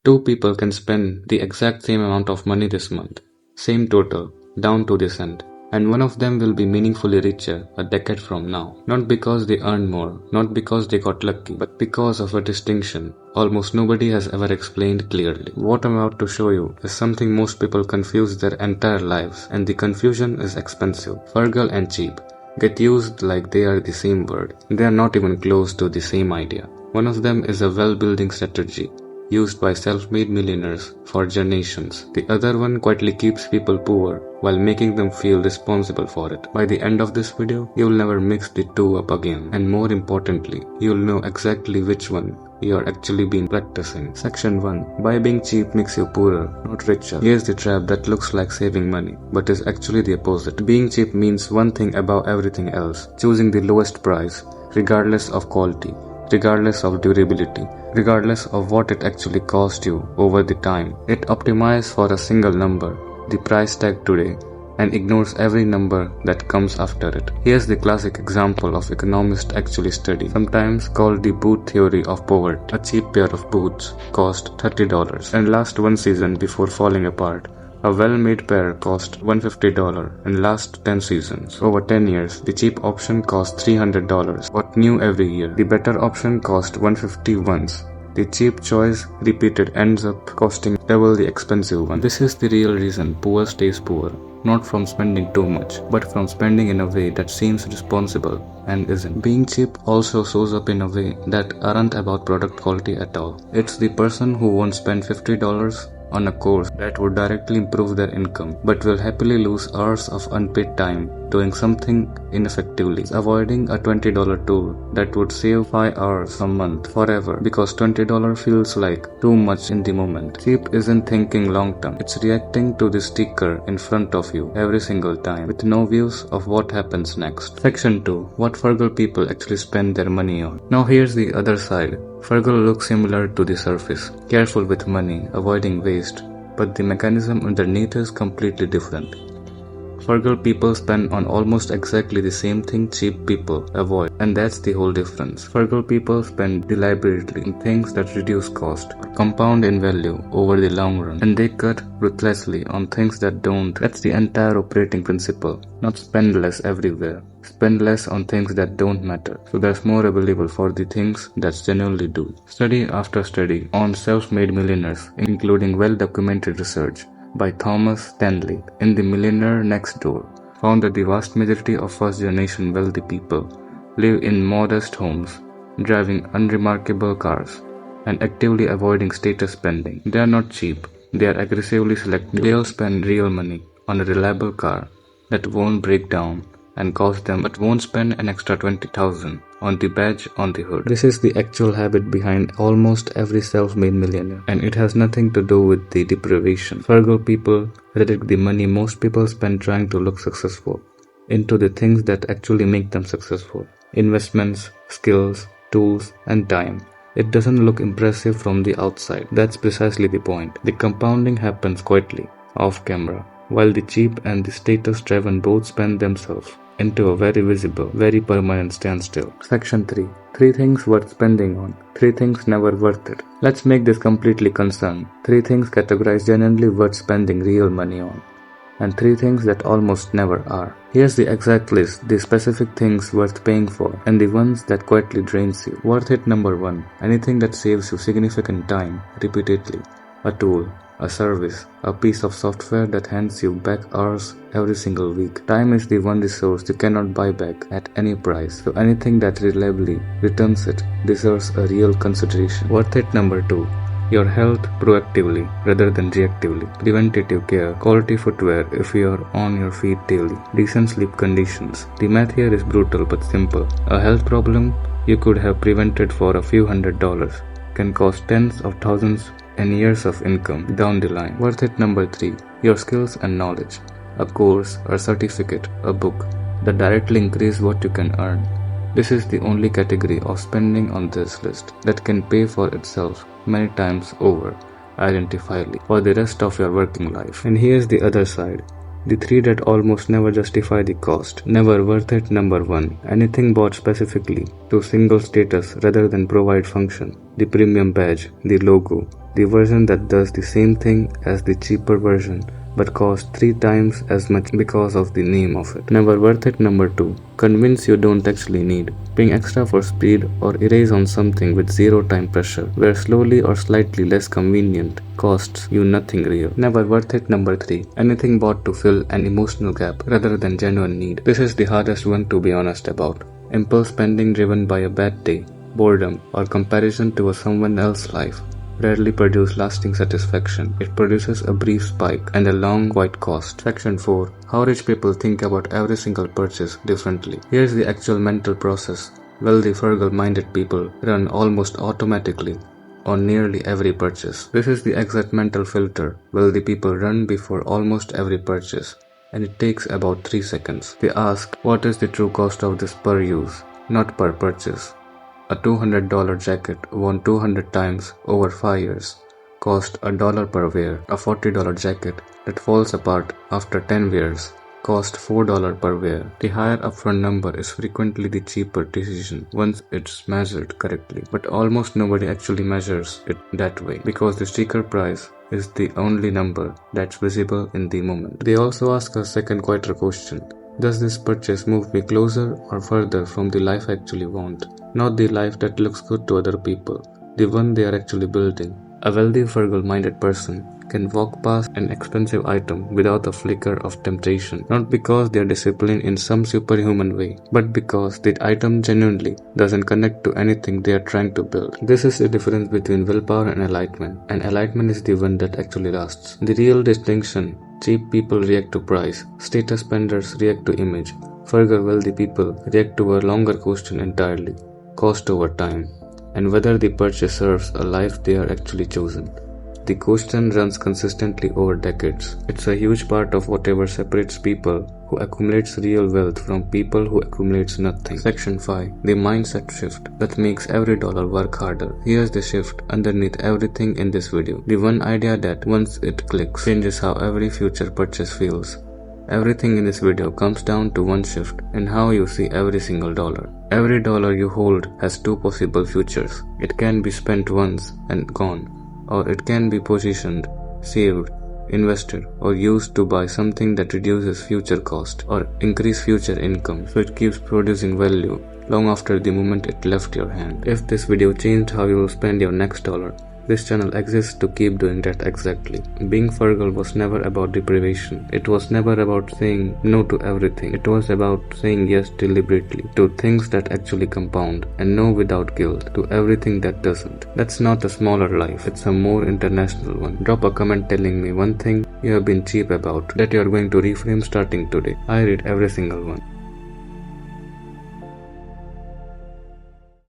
Two people can spend the exact same amount of money this month, same total, down to the cent, and one of them will be meaningfully richer a decade from now. Not because they earned more, not because they got lucky, but because of a distinction almost nobody has ever explained clearly. What I'm about to show you is something most people confuse their entire lives, and the confusion is expensive. Frugal and cheap get used like they are the same word. They are not even close to the same idea. One of them is a well-building strategy used by self-made millionaires for generations. The other one quietly keeps people poor while making them feel responsible for it. By the end of this video, you'll never mix the two up again. And more importantly, you'll know exactly which one you're actually been practicing. Section 1. By being cheap makes you poorer, not richer. Here's the trap that looks like saving money, but is actually the opposite. Being cheap means one thing above everything else: choosing the lowest price, regardless of quality, regardless of durability, regardless of what it actually cost you over the time. It optimizes for a single number, the price tag today, and ignores every number that comes after it. Here's the classic example of economists actually study, sometimes called the boot theory of poverty. A cheap pair of boots cost $30 and last one season before falling apart. A well-made pair cost $150 and lasts 10 seasons. Over 10 years, the cheap option costs $300, but new every year. The better option cost $150 once. The cheap choice repeated ends up costing double the expensive one. This is the real reason poor stays poor. Not from spending too much, but from spending in a way that seems responsible and isn't. Being cheap also shows up in a way that aren't about product quality at all. It's the person who won't spend $50 on a course that would directly improve their income, but will happily lose hours of unpaid time doing something ineffectively. It's avoiding a $20 tool that would save 5 hours a month forever because $20 feels like too much in the moment. Cheap isn't thinking long term, it's reacting to the sticker in front of you every single time with no views of what happens next. Section 2. What frugal people actually spend their money on. Now here's the other side. Frugal looks similar to the surface, careful with money, avoiding waste, but the mechanism underneath is completely different. Frugal people spend on almost exactly the same thing cheap people avoid, and that's the whole difference. Frugal people spend deliberately in things that reduce cost, compound in value over the long run, and they cut ruthlessly on things that don't. That's the entire operating principle. Not spend less everywhere. Spend less on things that don't matter, so there's more available for the things that genuinely do. Study after study on self-made millionaires, including well-documented research by Thomas Stanley in The Millionaire Next Door, found that the vast majority of first-generation wealthy people live in modest homes, driving unremarkable cars, and actively avoiding status spending. They are not cheap, they are aggressively selective. They'll spend real money on a reliable car that won't break down and cost them, but won't spend an extra $20,000 on the badge on the hood. This is the actual habit behind almost every self-made millionaire, and it has nothing to do with the deprivation. Frugal people redirect the money most people spend trying to look successful into the things that actually make them successful. Investments, skills, tools, and time. It doesn't look impressive from the outside. That's precisely the point. The compounding happens quietly, off camera, while the cheap and the status-driven both spend themselves into a very visible, very permanent standstill. Section 3. 3 things worth spending on. 3 things never worth it. Let's make this completely concerned. 3 things categorized genuinely worth spending real money on, and 3 things that almost never are. Here's the exact list, the specific things worth paying for, and the ones that quietly drains you. Worth it. Number 1. Anything that saves you significant time, repeatedly. A tool, a service, a piece of software that hands you back hours every single week. Time is the one resource you cannot buy back at any price, so anything that reliably returns it deserves a real consideration. Worth it. Number 2. Your health proactively rather than reactively. Preventative care, quality footwear if you are on your feet daily, decent sleep conditions. The math here is brutal but simple. A health problem you could have prevented for a few $100s can cost tens of thousands and years of income down the line. Worth it. Number 3. Your skills and knowledge. A course, a certificate, a book that directly increase what you can earn. This is the only category of spending on this list that can pay for itself many times over, identifiably, for the rest of your working life. And here's the other side. The three that almost never justify the cost. Never worth it. Number 1. Anything bought specifically to single status rather than provide function. The premium badge, the logo, the version that does the same thing as the cheaper version but costs 3 times as much because of the name of it. Never worth it. Number 2. Convince you don't actually need. Paying extra for speed or erase on something with 0 time pressure, where slowly or slightly less convenient costs you nothing real. Never worth it. Number 3. Anything bought to fill an emotional gap rather than genuine need. This is the hardest one to be honest about. Impulse spending driven by a bad day, boredom, or comparison to someone else's life rarely produce lasting satisfaction. It produces a brief spike and a long quiet cost. Section 4. How rich people think about every single purchase differently. Here's the actual mental process. Wealthy, frugal-minded people run almost automatically on nearly every purchase. This is the exact mental filter wealthy people run before almost every purchase, and it takes about 3 seconds. They ask, what is the true cost of this per use, not per purchase? A $200 jacket worn 200 times over 5 years cost $1 per wear. A $40 jacket that falls apart after 10 wears cost $4 per wear. The higher upfront number is frequently the cheaper decision once it's measured correctly, but almost nobody actually measures it that way because the sticker price is the only number that's visible in the moment. They also ask a second quieter question. Does this purchase move me closer or further from the life I actually want? Not the life that looks good to other people, the one they are actually building. A wealthy, frugal-minded person can walk past an expensive item without a flicker of temptation, not because they are disciplined in some superhuman way, but because the item genuinely doesn't connect to anything they are trying to build. This is the difference between willpower and enlightenment, and enlightenment is the one that actually lasts. The real distinction: cheap people react to price, status spenders react to image, frugal wealthy people react to a longer question entirely: cost over time, and whether the purchase serves a life they are actually chosen. The question runs consistently over decades. It's a huge part of whatever separates people who accumulates real wealth from people who accumulates nothing. Section 5. The mindset shift that makes every dollar work harder. Here's the shift underneath everything in this video. The one idea that, once it clicks, changes how every future purchase feels. Everything in this video comes down to one shift in how you see every single dollar. Every dollar you hold has 2 possible futures. It can be spent once and gone, or it can be positioned, saved, invested, or used to buy something that reduces future cost or increase future income, so it keeps producing value long after the moment it left your hand. If this video changed how you will spend your next dollar, this channel exists to keep doing that exactly. Being frugal was never about deprivation. It was never about saying no to everything. It was about saying yes deliberately to things that actually compound, and no without guilt to everything that doesn't. That's not a smaller life, it's a more international one. Drop a comment telling me one thing you have been cheap about that you are going to reframe starting today. I read every single one.